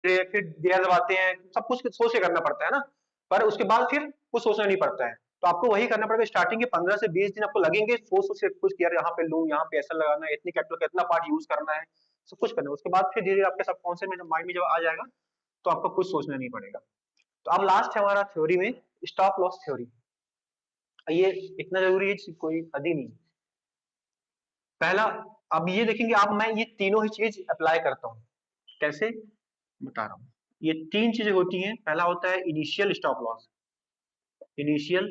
फिर गियर दबाते हैं, सब कुछ सोच के करना पड़ता है ना, पर उसके बाद फिर कुछ सोचना नहीं पड़ता है। तो आपको वही करना पड़ेगा, स्टार्टिंग के 15 से 20 दिन आपको लगेंगे सोच सोच के कुछ कि यार यहाँ पे लूं, यहाँ पे ऐसा लगाना है, इतनी कैपिटल कितना पार्ट यूज करना है, सब कुछ करना है। उसके बाद फिर धीरे धीरे आपके सबकॉन्शियस में माइंड में जब आ जाएगा तो आपको कुछ सोचना नहीं पड़ेगा। तो अब लास्ट है हमारा थ्योरी में स्टॉप लॉस थ्योरी। ये इतना जरूरी है कि कोई हद ही नहीं। पहला, अब ये देखेंगे आप, मैं ये तीनों ही चीज अप्लाई करता हूँ। कैसे, बता रहा हूँ। ये तीन चीजें होती हैं। पहला होता है initial stop loss, initial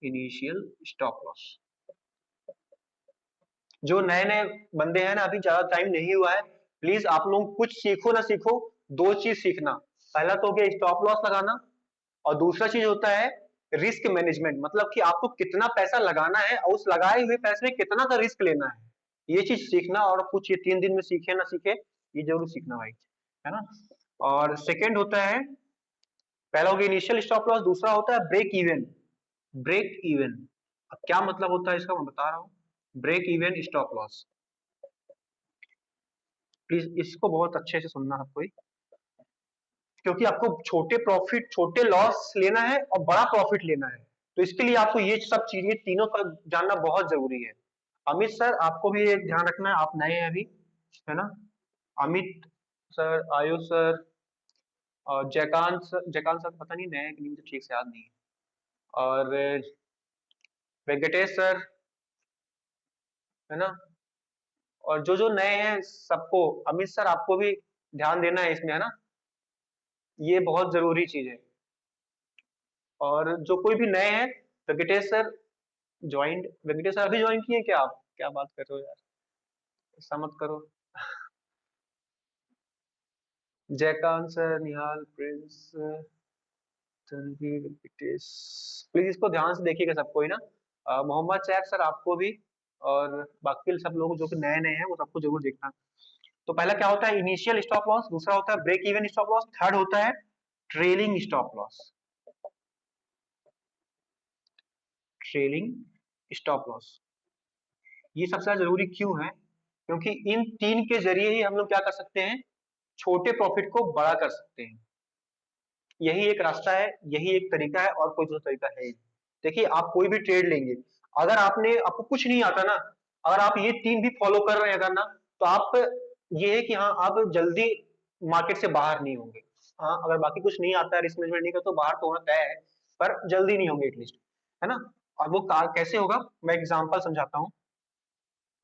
initial stop loss. जो नए नए बंदे हैं ना, अभी ज्यादा टाइम नहीं हुआ है, प्लीज आप लोग कुछ सीखो ना सीखो, दो चीज सीखना। पहला तो हो गया स्टॉप लॉस लगाना, और दूसरा चीज होता है रिस्क मैनेजमेंट, मतलब कि आपको कितना पैसा लगाना है और उस लगाए हुए पैसे में कितना का रिस्क लेना है, ये चीज सीखना। और कुछ ये 3 दिन में सीखे ना सीखे, ये जरूर सीखना भाई, है ना। और सेकंड होता है, पहला हो गया इनिशियल स्टॉप लॉस, दूसरा होता है ब्रेक इवन। ब्रेक इवन, अब क्या मतलब होता है इसका मैं बता रहा हूं। Break even stop loss, please इसको बहुत अच्छे से सुनना है कोई, क्योंकि आपको छोटे प्रॉफिट छोटे लॉस लेना है और बड़ा प्रॉफिट लेना है। तो इसके लिए आपको ये सब चीजें तीनों का जानना बहुत जरूरी है। अमित सर आपको भी एक ध्यान रखना है, आप नए हैं अभी, है ना। अमित सर, आयुष सर, और जयकांत सर पता नहीं नए हैं कि नहीं, मुझे ठीक से याद नहीं है। और वेंकटेश सर, है ना। और जो जो नए हैं सबको, अमित सर आपको भी ध्यान देना है इसमें, है ना। ये बहुत जरूरी चीज है। और जो कोई भी नए हैं, Venkatesh sir joint, Venkatesh sir अभी ज्वाइन किए क्या आप, क्या बात कर रहे हो यार, ऐसा मत करो। Jaikant sir, Nihal, Prince, Tanveer, Venkatesh, please इसको ध्यान से देखिएगा सबको ही ना। मोहम्मद सैफ सर आपको भी, और बाकी सब लोग जो कि नए नए हैं वो सबको जरूर देखना। तो पहला क्या होता है इनिशियल स्टॉप लॉस, दूसरा होता है break even stop loss, third होता है trailing stop loss. Trailing stop loss, ये सबसे ज्यादा जरूरी क्यों है, क्योंकि इन तीन के जरिए ही हम लोग क्या कर सकते हैं, छोटे प्रॉफिट को बड़ा कर सकते हैं। यही एक रास्ता है, यही एक तरीका है, और कोई दूसरा तरीका है ही नहीं। देखिए आप कोई भी ट्रेड लेंगे, अगर आपको कुछ नहीं आता ना, अगर आप ये तीन भी फॉलो कर रहे हैं अगर ना, तो आप, ये है कि हाँ आप जल्दी मार्केट से बाहर नहीं होंगे। हाँ अगर बाकी कुछ नहीं आता है, रिस्क मैनेजमेंट नहीं कर, तो बाहर तो होना तय है, पर जल्दी नहीं होंगे एटलीस्ट, है ना। और वो कैसे होगा, मैं एग्जांपल समझाता हूँ।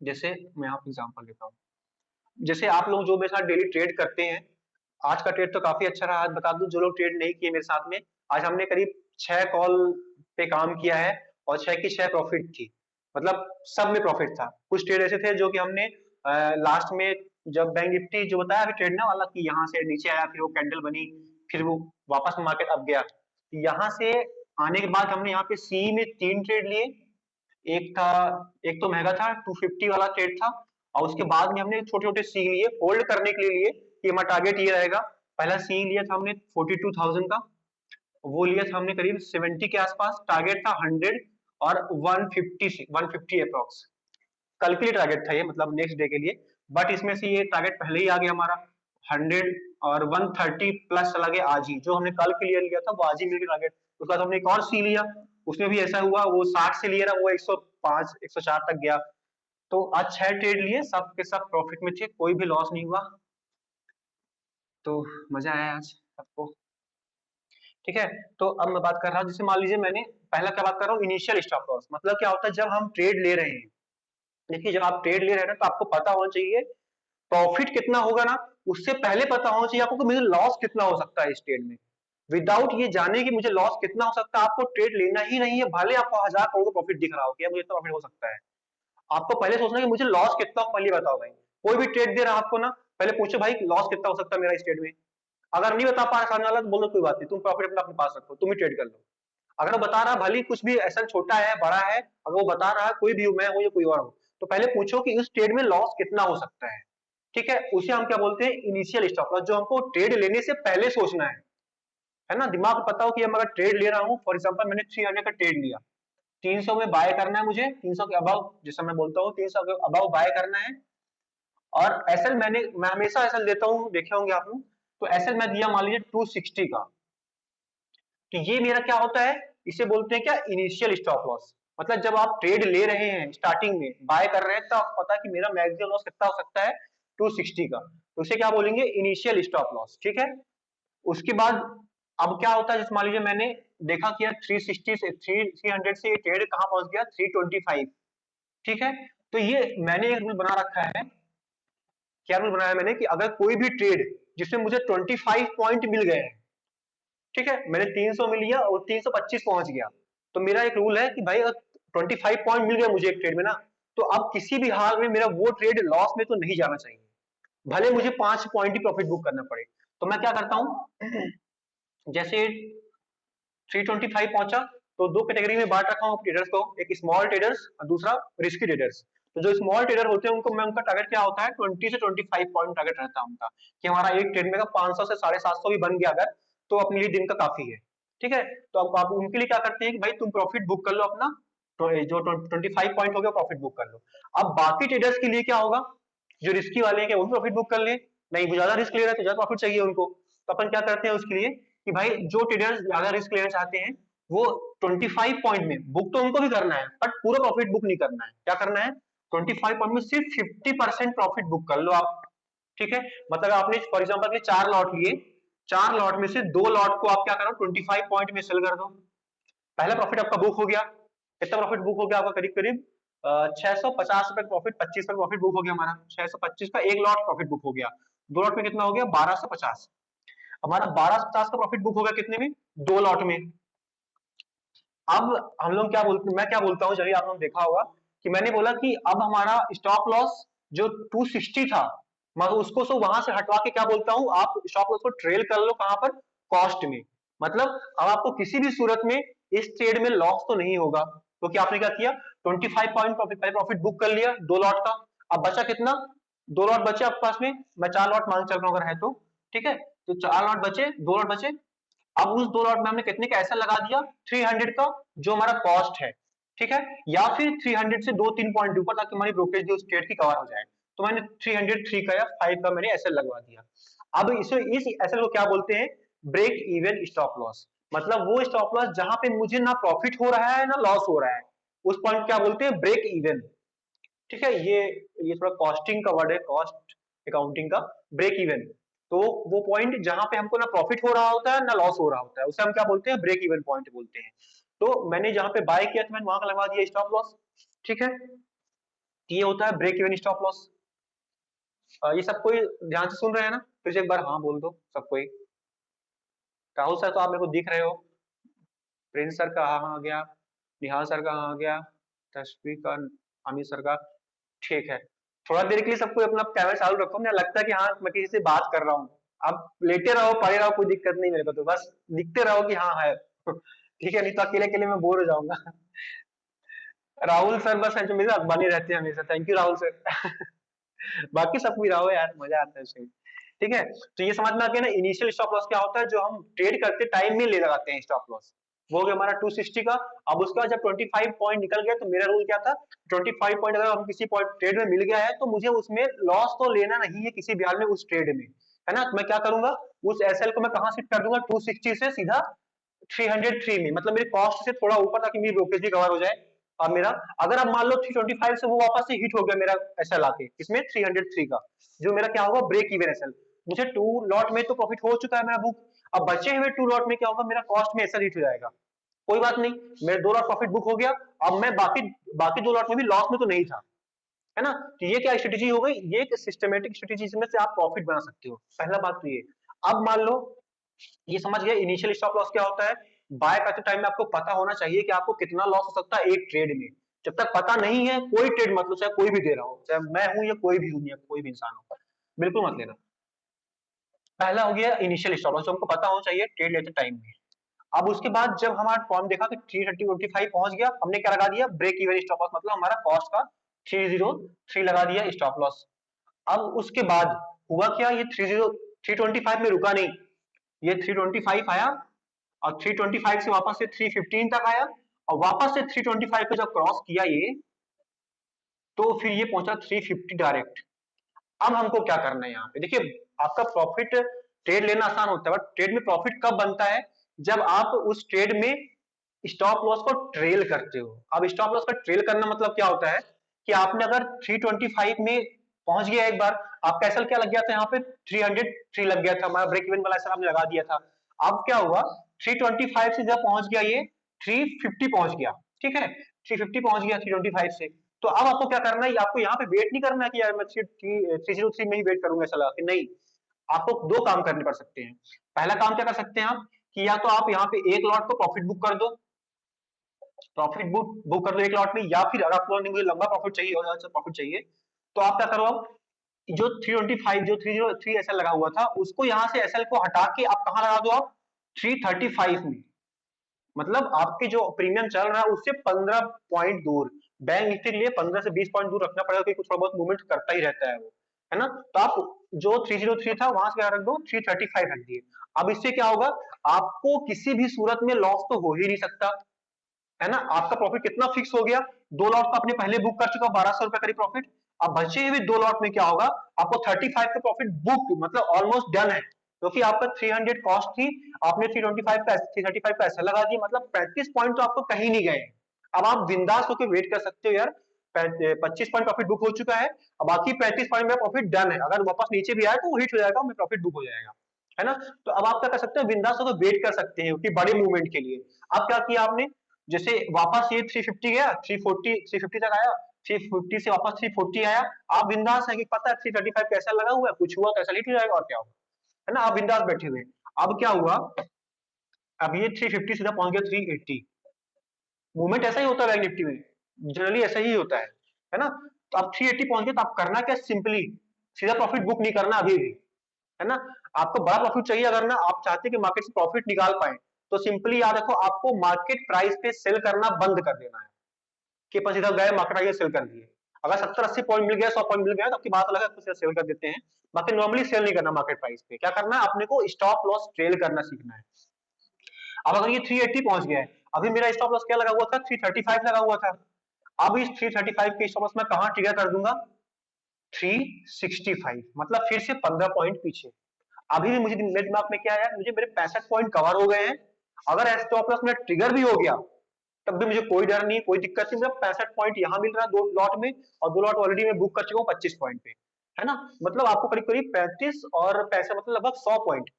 जैसे मैं आप एग्जांपल देता हूँ, जैसे आप लोग जो मेरे साथ डेली ट्रेड करते हैं, आज का ट्रेड तो काफी अच्छा रहा। आज बता दूं जो लोग ट्रेड नहीं किए मेरे साथ में, आज हमने करीब 6 कॉल पे काम किया है, और 6 की 6 प्रॉफिट थी, मतलब सब में प्रॉफिट था। कुछ ट्रेड ऐसे थे जो कि हमने लास्ट में, जब बैंक निफ्टी जो बताया अभी ट्रेड ना वाला कि यहाँ से नीचे आया, फिर वो कैंडल बनी, फिर वो वापस मार्केट अप गया, यहाँ से आने के बाद हमने यहाँ पे सी में 3 ट्रेड लिए। एक था, एक तो महंगा था 250 वाला ट्रेड था, और उसके बाद में हमने छोटे छोटे सी लिए होल्ड करने के लिए कि हमारा टारगेट ये रहेगा। पहला सी लिया था हमने 42,000 का, वो लिया था हमने करीब 70 के आसपास, टारगेट था 100 और 150 अप्रोक्स, कल के लिए टारगेट था ये, मतलब नेक्स्ट डे के लिए। बट इसमें से ये टारगेट पहले ही आ गया हमारा 100, और 130 प्लस चला गया आज ही, जो हमने कल के लिए लिया था वो आज ही मिल गया टारगेट। उसके बाद हमने एक और सी लिया, उसमें भी ऐसा हुआ, वो 60 से लिया था, वो 105 104 तक गया। तो आज 6 ट्रेड लिए, सब के सब प्रॉफिट में थे, कोई भी लॉस नहीं हुआ। तो मजा आया आज सबको, ठीक है। तो अब मैं बात कर रहा हूँ, जैसे मान लीजिए मैंने, पहला क्या बात कर रहा हूँ इनिशियल स्टॉप लॉस, मतलब क्या होता है जब हम ट्रेड ले रहे हैं। देखिए जब आप ट्रेड ले रहे हैं ना, तो आपको पता होना चाहिए प्रॉफिट कितना होगा ना, उससे पहले पता होना चाहिए आपको कि मुझे लॉस कितना हो सकता है इस ट्रेड में। विदाउट ये जाने कि मुझे लॉस कितना हो सकता है, आपको ट्रेड लेना ही नहीं है, भले आपको 1000 करोड़ का प्रॉफिट दिख रहा हो कि मुझे इतना प्रॉफिट हो सकता है। आपको पहले सोचना है कि मुझे लॉस कितना हो, पहले बताओ भाई। कोई भी ट्रेड दे रहा है आपको ना, पहले पूछो भाई लॉस कितना हो सकता है मेरा इस ट्रेड में। अगर नहीं बता पा रहा सामने वाला, तो बोलो कोई बात नहीं, तुम प्रॉफिट अपने पास रखो, तुम ही ट्रेड कर लो। अगर वो बता रहा भले कुछ भी ऐसा छोटा है बड़ा है, अगर वो बता रहा है कोई भी, मैं हूं या कोई और हो, तो पहले पूछो कि इस ट्रेड में लॉस कितना हो सकता है। ठीक है, उसे हम क्या बोलते हैं इनिशियल स्टॉप लॉस, जो हमको ट्रेड लेने से पहले सोचना है ना। दिमाग पता हो कि हम अगर ट्रेड ले रहा हूँ, फॉर एग्जांपल मैंने 300 का ट्रेड लिया, 300 में बाय करना है मुझे, 300 के अबव, जैसा मैं बोलता हूँ 300 के अबव बाय करना है। और एसएल मैं हमेशा एसएल देता हूँ, देखे होंगे आप लोग, तो एसएल मैं दिया मान लीजिए 260 का, तो ये मेरा क्या होता है, इसे बोलते हैं क्या, इनिशियल स्टॉप लॉस। मतलब जब आप ट्रेड ले रहे हैं स्टार्टिंग में बाय कर रहे हैं, तो आपको पता है कि मेरा मैक्सिमम लॉस कितना हो सकता है, 260 का, तो उसे क्या बोलेंगे, इनिशियल स्टॉप लॉस। ठीक है, उसके बाद अब क्या होता है, जैसे मान लीजिए मैंने देखा कि यार 360 से 300 से ये ट्रेड कहां पहुंच गया, 325। ठीक है, तो ये मैंने एक रूल बना रखा है, क्या रूल बनाया मैंने, कि अगर कोई भी ट्रेड जिसमें मुझे 25 पॉइंट मिल गए हैं, ठीक है, मैंने 300 में लिया और 325 पहुंच गया, तो मेरा एक रूल है कि भाई अगर 25 पॉइंट मिल गया मुझे एक ट्रेड में ना, तो अब किसी भी हाल में मेरा वो ट्रेड लॉस में तो नहीं जाना चाहिए, भले मुझे 5 पॉइंट ही प्रॉफिट बुक करना पड़े। तो मैं क्या करता हूं, जैसे 325 पहुंचा, तो दो कैटेगरी में बांट रखा हूं ट्रेडर्स को, एक स्मॉल ट्रेडर्स और दूसरा रिस्की ट्रेडर्स। तो जो स्मॉल ट्रेडर होते हैं उनको मैं, उनका टारगेट क्या होता है, 20 से 25 पॉइंट टारगेट रहता है उनका, कि हमारा एक ट्रेड में 500 से 750 भी बन गया अगर, तो अपने लिए दिन का काफी है। ठीक है, तो अब आप उनके लिए क्या करते हैं कि भाई तुम प्रॉफिट बुक कर लो अपना, तो जो 25 पॉइंट हो गया प्रॉफिट बुक कर लो। अब बाकी ट्रेडर्स के लिए क्या होगा, जो रिस्की वाले हैं, क्या वो भी प्रॉफिट बुक कर ले, नहीं वो ज्यादा रिस्क ले रहे हैं तो ज्यादा प्रॉफिट चाहिए उनको, तो अपन क्या करते हैं उसके लिए, कि भाई जो ट्रेडर्स ज्यादा रिस्क लेना चाहते हैं वो 25 पॉइंट में बुक तो उनको भी करना है, बट पूरा प्रॉफिट बुक नहीं करना है। क्या करना है, 25 पॉइंट में सिर्फ 50% प्रॉफिट बुक कर लो आप। ठीक है, मतलब आपने फॉर एग्जाम्पल 4 लॉट लिए, 4 लॉट में से 2 लॉट को आप क्या करो, 25 पॉइंट में सेल कर दो, पहला प्रॉफिट आपका बुक हो गया। कितना प्रॉफिट बुक हो गया आपका, करीब करीब 650 रुपए प्रॉफिट, 25 का प्रॉफिट बुक हो गया हमारा, 625 का एक लॉट प्रॉफिट बुक हो गया, दो लॉट में कितना हो गया, 1250। हमारा 1250 का प्रॉफिट बुक हो गया कितने में, दो लॉट में। अब हम लोग क्या बोलते, मैं क्या बोलता हूँ, चलिए आप लोग देखा होगा कि मैंने बोला कि अब हमारा स्टॉप लॉस जो 260 था, मैं उसको सो वहां से हटवा के क्या बोलता हूँ, आप स्टॉप लॉस को ट्रेल कर लो कहां पर, कॉस्ट में। मतलब अब आपको किसी भी सूरत में इस ट्रेड में लॉस तो नहीं होगा, क्योंकि तो आपने क्या किया, 25 पॉइंट प्रॉफिट बुक कर लिया दो लॉट का। अब बचा कितना, दो लॉट बचे आपके पास में, मैं 4 लॉट मान चल रहा हूँ अगर है तो, ठीक है, तो 4 लॉट बचे, दो लॉट बचे। अब उस दो लॉट में हमने कितने का ऐसा लगा दिया, 300 का, जो हमारा कॉस्ट है। ठीक है, या फिर 300 से 2-3 पॉइंट ऊपर, ताकि हमारी ब्रोकरेज जो स्ट्रेट की कवर हो जाए। तो मैंने 303 का या 5 का मैंने एसएल लगवा दिया। अब इसे, इस एसएल को क्या बोलते हैं, ब्रेक इवन स्टॉप लॉस। मतलब वो स्टॉप लॉस जहां पे मुझे ना प्रॉफिट हो रहा है ना लॉस हो रहा है, उस पॉइंट क्या बोलते हैं, ब्रेक इवन। ठीक है, ये थोड़ा कॉस्टिंग का वर्ड है, कॉस्ट अकाउंटिंग का, ब्रेक इवन। तो वो पॉइंट जहां पे हमको ना प्रॉफिट हो रहा होता है ना लॉस हो रहा होता है, उसे हम क्या बोलते हैं, ब्रेक इवन पॉइंट बोलते हैं। तो मैंने जहां पे बाय किया था मैंने वहां का लगवा दिया स्टॉप लॉस। ठीक है, ये होता है ब्रेक इवन स्टॉप लॉस। ये सब कोई ध्यान से सुन रहे हैं ना, फिर से एक बार हाँ बोल दो सब कोई। राहुल सर तो आप मेरे को दिख रहे हो, प्रिंस सर का हाँ आ गया, निहाल सर का हाँ आ गया, तशवीर का, अमित सर का, ठीक है। थोड़ा देर के लिए सबको अपना कैमरा चालू रखो, मुझे लगता है कि हाँ मैं किसी से बात कर रहा हूँ। आप लेटे रहो पड़े रहो, कोई दिक्कत नहीं मेरे को, तो बस दिखते रहो कि हाँ है। ठीक है, नहीं तो अकेले अकेले मैं बोर हो जाऊंगा। राहुल सर बस जो मेरे साथ बने रहते हैं हमेशा, थैंक यू राहुल सर। बाकी सब भी रहो यार, मजा आता है उसमें। ठीक है, तो ये समझ में आ गया ना, इनिशियल स्टॉप लॉस क्या होता है, जो हम ट्रेड करते टाइम में ले लगाते हैं स्टॉप लॉस, वो हो गया हमारा 260 का। अब उसका जब 25 पॉइंट निकल गया, तो मेरा रूल क्या था, 25 पॉइंट अगर हम किसी पॉइंट ट्रेड में मिल गया है, तो मुझे उसमें लॉस तो लेना नहीं है किसी भी हाल में उस ट्रेड में, है ना। तो मैं क्या करूंगा, उस एसएल को मैं कहां शिफ्ट कर दूंगा, 260 से सीधा 303 में, मतलब मेरी कॉस्ट से थोड़ा ऊपर, ताकि मेरी ब्रोकरेज भी कवर हो जाए। और मेरा, अगर अब मान लो 325 से वो वापस से हिट हो गया मेरा एसएल आके, इसमें 303 का, जो मेरा क्या होगा, ब्रेक इवन एसएल। मुझे टू लॉट में तो प्रॉफिट हो चुका है मेरा बुक, अब बचे हुए टू लॉट में क्या होगा, मेरा कॉस्ट में एसएल हिट हो जाएगा। कोई बात नहीं, मेरे दो लॉट प्रॉफिट बुक हो गया। अब मैं बाकी बाकी दो लॉट में भी लॉस में तो नहीं था, है ना। तो ये क्या स्ट्रेटेजी हो गई, ये एक सिस्टमेटिक स्ट्रेटेजी, जिसमें से आप प्रॉफिट बना सकते हो, पहला बात तो ये। अब मान लो, ये समझ गया इनिशियल स्टॉप लॉस क्या होता है। बाय करते टाइम में आपको पता होना चाहिए कि आपको कितना लॉस हो सकता है एक ट्रेड में। जब तक पता नहीं है, कोई ट्रेड मत लो, चाहे कोई भी दे रहा हो, चाहे मैं हूं या कोई भी हूं या कोई भी इंसान हो, बिल्कुल मत लेना। पहला हो गया इनिशियल स्टॉप लॉस, जो हमको पता होना चाहिए ट्रेड लेते टाइम में। अब उसके बाद जब हमारा फॉर्म देखा कि 330-25 पहुंच गया, हमने क्या लगा दिया, ब्रेक इवन स्टॉप लॉस, मतलब हमारा कॉस्ट का 303 लगा दिया स्टॉप लॉस। अब उसके बाद हुआ क्या, ये 325 में रुका नहीं, ये 325 आया, और 325 से वापस से 315 तक आया, और वापस से 325 पे जब क्रॉस किया ये, तो फिर ये पहुंचा 350 डायरेक्ट। अब हमको क्या करना है यहाँ पे, देखिए आपका प्रॉफिट ट्रेड लेना आसान होता है, बट ट्रेड में प्रॉफिट कब बनता है, जब आप उस ट्रेड में स्टॉप लॉस को ट्रेल करते हो। अब स्टॉप लॉस का ट्रेल करना मतलब क्या होता है कि आपने अगर 325 में पहुंच गया एक बार, आपका एसएल क्या लग गया था यहाँ पे 303 लग गया था, हमारा ब्रेक इवन वाला एसएल आपने लगा दिया था। अब क्या हुआ, 325 से जब पहुंच गया ये 350 पहुंच गया, ठीक है, 350 पहुंच गया 325 से। तो अब आपको क्या करना है, आपको यहाँ पे वेट नहीं करना है कि यार मैं 303 में ही वेट करूंगा ऐसा लगा के, नहीं, आपको दो काम करने पड़ सकते हैं। पहला काम क्या कर सकते हैं आप कि या तो आप यहाँ पे एक लॉट को प्रॉफिट बुक कर दो, प्रॉफिट बुक कर दो एक लॉट में, या फिर अगर आपको मुझे लंबा प्रॉफिट चाहिए और ज्यादा प्रॉफिट चाहिए तो आप क्या करो, जो 325 जो 303 एसएल लगा हुआ था उसको यहाँ से एसएल को हटा के आप कहाँ लगा दो, आप 335 में, मतलब आपके जो प्रीमियम चल रहा है उससे 15 पॉइंट दूर। बैंक निफ्टी के लिए 15 से 20 पॉइंट दूर रखना पड़ेगा क्योंकि कुछ थोड़ा बहुत मूवमेंट करता ही रहता है वो, है ना। तो आप जो 303 था वहां से क्या रख दो, 335 रख दिए। अब इससे क्या होगा, आपको किसी भी सूरत में लॉस तो हो ही नहीं सकता, है ना। आपका प्रॉफिट कितना फिक्स हो गया, दो लॉट का आपने पहले बुक कर चुका 1200 रुपए करीब प्रॉफिट। अब बचे हुए दो लॉट में क्या होगा, आपको 35 का प्रॉफिट बुक मतलब ऑलमोस्ट डन है, क्योंकि आपका 300 कॉस्ट थी, आपने 325 का 335 का ऐसा लगा दिया, मतलब 35 पॉइंट तो आपको कहीं नहीं गए। अब आप बिंदास होकर वेट कर सकते हो यार, 25 पॉइंट प्रॉफिट बुक हो चुका है, अब बाकी 35 पॉइंट में प्रॉफिट डन है, अगर वापस नीचे भी आए तो वो हिट हो जाएगा, प्रॉफिट बुक हो जाएगा, है ना। तो अब आप क्या कर सकते हो, बिंदास होकर वेट कर सकते हैं कि बड़े मूवमेंट के लिए। अब क्या किया आपने, जैसे वापस ये 350 गया, 350 तक आया, 350 से वापस 340 आया, आप बिंदास है कि पता है 335 कैसा लगा हुआ है, कुछ हुआ कैसा हिट हो जाएगा और क्या होगा, है ना, आप बिंदास बैठे हुए। अब क्या हुआ, अब ये 350 सीधा पहुंच गया 380, मूवमेंट ऐसा ही होता है बैंक निफ्टी में, जनरली ऐसा ही होता है ना। तो आप 380 पहुंच गए तो आप करना क्या, सिंपली सीधा प्रॉफिट बुक नहीं करना अभी भी, है ना। आपको बड़ा प्रॉफिट चाहिए, अगर ना आप चाहते हैं कि मार्केट से प्रॉफिट निकाल पाए, तो सिंपली याद रखो आपको मार्केट प्राइस पे सेल करना बंद कर देना है, कि पास इधर गए मार्केट प्राइस सेल कर दिए। अगर 70-80 पॉइंट मिल गया, 100 पॉइंट मिल गया तो आपकी बात अलग है, कुछ सेल कर देते हैं, बाकी नॉर्मली सेल नहीं करना मार्केट प्राइस पे। क्या करना है, अपने को स्टॉप लॉस ट्रेल करना सीखना है। अब अगर ये 380 पहुंच गया है, अभी मेरा स्टॉप लॉस क्या लगा हुआ था, 335 लगा हुआ था। अब इस 335 के स्टॉप लॉस मैं कहां ट्रिगर कर दूंगा, 365, मतलब फिर से 15 पॉइंट पीछे। अभी भी मुझे मेरे दिमाग में क्या है, मुझे मेरे 65 पॉइंट कवर हो गए हैं, अगर स्टॉप लॉस मेरा ट्रिगर भी हो गया तब भी मुझे कोई डर नहीं, कोई दिक्कत नहीं, मुझे 65 पॉइंट यहां मिल रहा है दो लॉट में, और दो लॉट ऑलरेडी मैं बुक कर चुका हूँ 25 पॉइंट पे, है ना। मतलब आपको करीब करीब 35 और पैसे मतलब लगभग 100 पॉइंट,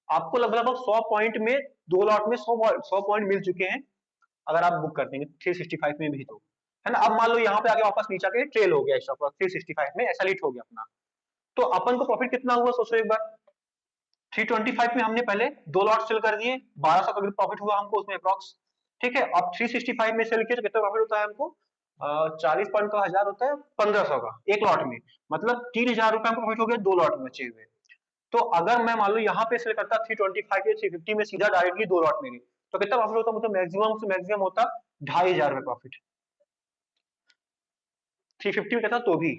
आपको लगभग 100 पॉइंट में दो लॉट में 100 पॉइंट मिल चुके हैं, अगर आप बुक कर देंगे 365 में भी, तो है ना। अब मान लो यहाँ पे आगे वापस नीचे आके ट्रेल हो गया स्टॉप लॉस 365 में, ऐसा लिट हो गया अपना, तो अपन को प्रॉफिट कितना हुआ सोचो एक बार, 325 में हमने पहले दो लॉट सेल कर दिए, 1200 का प्रॉफिट हुआ हमको उसमें अप्रॉक्स, ठीक है। अब 365 में सेल किया तो कितना प्रॉफिट होता है हमको, 40 पॉइंट का 1000 होता है 1500 का एक लॉट में, मतलब 3000 रुपए हमको प्रॉफिट हो गया दो लॉट में बचे हुए। तो अगर मैं मान लो यहाँ पे सेल करता 325 या 350 में सीधा डायरेक्टली दो लॉट मेरी, तो कितना प्रॉफिट होता, मतलब मैक्सिमम से मैक्सिमम होता 2500 रुपए प्रॉफिट, 350 में कहता तो भी।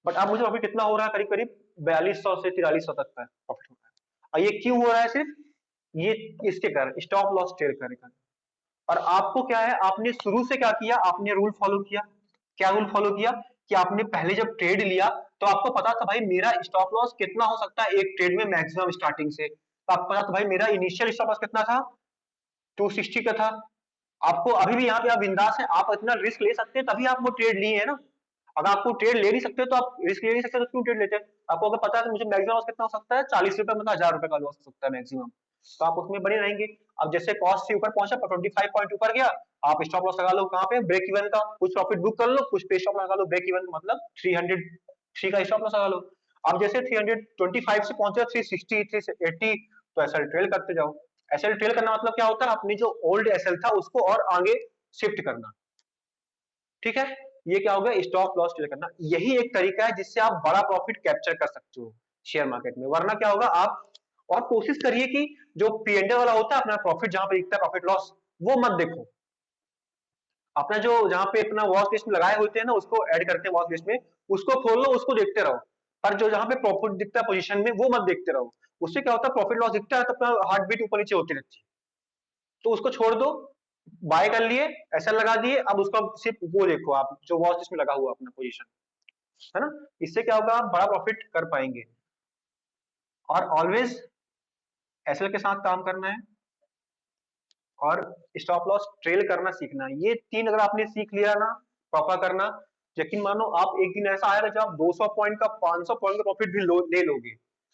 बट अब मुझे प्रॉफिट कितना हो रहा है, करीब करीब 4200 से 4300 तक का प्रॉफिट हो रहा है। और ये क्यों हो रहा है, सिर्फ ये इसके कारण स्टॉप लॉस ट्रेड करने का। और आपको क्या है, आपने शुरू से क्या किया, आपने रूल फॉलो किया, क्या रूल फॉलो किया कि आपने पहले जब ट्रेड लिया तो आपको पता था भाई मेरा स्टॉप लॉस कितना हो सकता है एक ट्रेड में मैक्सिमम स्टार्टिंग से, तो आपको पता था भाई मेरा इनिशियल स्टॉप लॉस कितना था, 260 का था। आपको अभी भी यहाँ पे आप बिंदास है, आप इतना रिस्क ले सकते हैं तभी आप वो ट्रेड लिए है ना। अगर आपको ट्रेड ले नहीं सकते तो आप रिस्क ले नहीं सकते तो क्यों ट्रेड लेते हैं। आपको अगर पता है कि मुझे मैक्सिमम लॉस कितना हो सकता है 40 रुपए, मतलब 1000 रुपए का लॉस हो सकता है मैक्सिमम, तो आप उसमें बने रहेंगे। अब जैसे कॉस्ट से ऊपर पहुंचा 25 पॉइंट ऊपर गया, आप स्टॉप लॉस लगा लो कहाँ पे, ब्रेक इवन का, कुछ प्रॉफिट बुक कर लो, कुछ पे स्टॉप लगा लो ब्रेक इवन, मतलब 303 का स्टॉप लॉस लगा लो। अब जैसे 325 से पहुंचे 360 380, तो ऐसा ट्रेड करते जाओ। एसएल ट्रेल करना मतलब क्या होता है, अपनी जो ओल्ड एसएल था उसको और आगे शिफ्ट करना, ठीक है। ये क्या होगा, स्टॉप लॉस ट्रेल करना, यही एक तरीका है जिससे आप बड़ा प्रॉफिट कैप्चर कर सकते हो शेयर मार्केट में। वरना क्या होगा, आप और कोशिश करिए कि जो पीएनडल वाला होता है अपना प्रॉफिट जहां पे दिखता है प्रॉफिट लॉस, वो मत देखो। अपना जो जहां पे अपना वॉच लिस्ट में लगाए होते हैं ना, उसको ऐड करते हैं वॉच लिस्ट में, उसको खोल लो, उसको देखते रहो। पर जो जहां पे प्रॉफिट दिखता है पोजीशन में, वो मत देखते रहो। उससे क्या होता है, प्रॉफिट लॉस दिखता है तो अपना हार्ट बीट ऊपर नीचे होती रहती है, तो उसको छोड़ दो। बाय कर लिए, ऐसा लगा दिए, अब उसका सिर्फ वो देखो आप जो वॉच लिस्ट में लगा हुआ अपना पोजीशन, है ना। इससे क्या होगा, आप बड़ा प्रॉफिट कर पाएंगे। और ऑलवेज एसएल के साथ काम करना है और स्टॉप लॉस ट्रेल करना सीखना है। ये तीन अगर आपने सीख लिया ना प्रॉपर करना, यकीन मानो आप एक दिन ऐसा आएगा जब आप 200 पॉइंट का 500 पॉइंट का प्रॉफिट भी ले लोगे।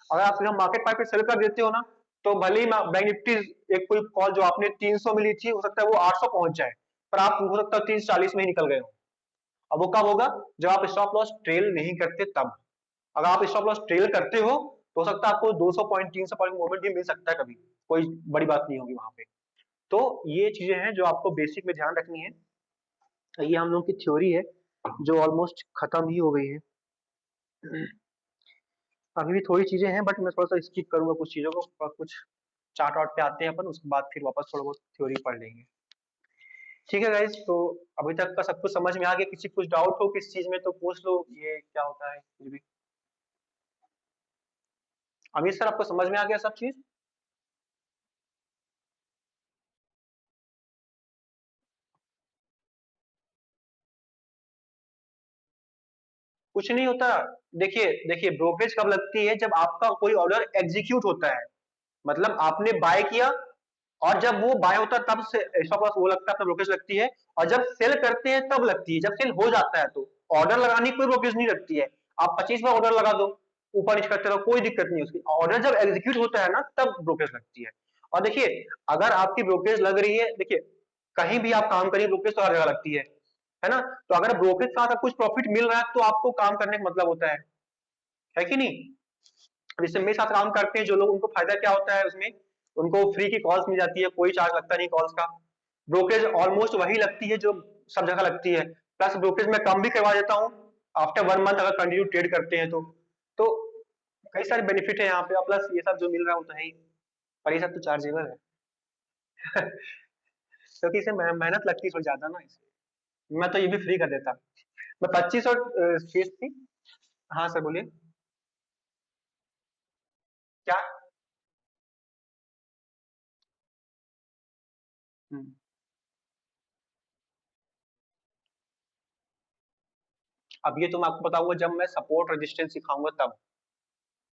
अगर आप सीधा मार्केट प्राइस पे सेल कर देते हो ना, तो भले ही बैंक निफ्टी एक कोई कॉल जो आपने 300 मिली थी हो सकता है वो 800 पहुंच जाए, पर आप हो सकता है 340 में ही निकल गए हो। अब वो कब होगा? जब आप स्टॉप लॉस ट्रेल नहीं करते तब। अगर आप स्टॉप लॉस ट्रेल करते हो तो हो सकता है आपको 200 पॉइंट 300 पॉइंट मूवमेंट भी मिल सकता है, कभी कोई बड़ी बात नहीं होगी वहां पे। तो ये चीजें हैं जो आपको बेसिक में ध्यान रखनी है। ये हम लोग की थ्योरी है जो ऑलमोस्ट खत्म ही हो गई है। अभी भी थोड़ी चीजें हैं बट मैं थोड़ा सा स्किप करूंगा कुछ चीजों को, और कुछ चार्ट वार्ट पे आते हैं अपन, उसके बाद फिर वापस थोड़ा बहुत थ्योरी पढ़ लेंगे। ठीक है गाइज, तो अभी तक का सब कुछ समझ में आ गया? किसी कुछ डाउट हो किस चीज में तो पूछ लो, ये क्या होता है कुछ भी। अमित सर आपको समझ में आ गया सब चीज? कुछ नहीं होता। देखिए देखिए, ब्रोकरेज कब लगती है? जब आपका कोई ऑर्डर एग्जीक्यूट होता है, मतलब आपने बाय किया और जब वो बाय होता है तब से स्टॉप लॉस वो लगता है, तब ब्रोकरेज लगती है। और जब सेल करते हैं तब लगती है, जब सेल हो जाता है तो। ऑर्डर लगाने की कोई ब्रोकरेज नहीं लगती है। आप 25 बार ऑर्डर लगा दो, ऊपर नीचे करते रहो, कोई दिक्कत नहीं उसकी। ऑर्डर जब एग्जीक्यूट होता है ना तब ब्रोकरेज लगती है। और देखिए, अगर आपकी ब्रोकरेज लग रही है, देखिए कहीं भी आप काम करिए ब्रोकरेज तो हर जगह लगती है ना? तो अगर ब्रोकरेज के साथ कुछ प्रॉफिट मिल रहा है तो आपको काम करने का मतलब होता है कि नहीं? जैसे मेरे साथ काम करते हैं जो लोग, उनको फायदा क्या होता है उसमें? उनको फ्री की कॉल्स मिल जाती है, कोई चार्ज लगता नहीं कॉल्स का। ब्रोकरेज ऑलमोस्ट वही लगती है जो सब जगह लगती है, प्लस ब्रोकरेज में कम भी करवा देता हूँ आफ्टर 1 मंथ अगर कंटिन्यू ट्रेड करते हैं तो कई सारे बेनिफिट है यहाँ पे, प्लस ये सब जो मिल रहा है वो तो है ही, पर ये सब तो चार्जेबल है। क्योंकि इसे मेहनत लगती है थोड़ी ज्यादा ना, इसे मैं तो ये भी फ्री कर देता। मैं 25 और फीस थी। हाँ सर बोलिए। क्या? हम्म, अब ये तो मैं आपको बताऊंगा जब मैं सपोर्ट रेजिस्टेंस सिखाऊंगा तब।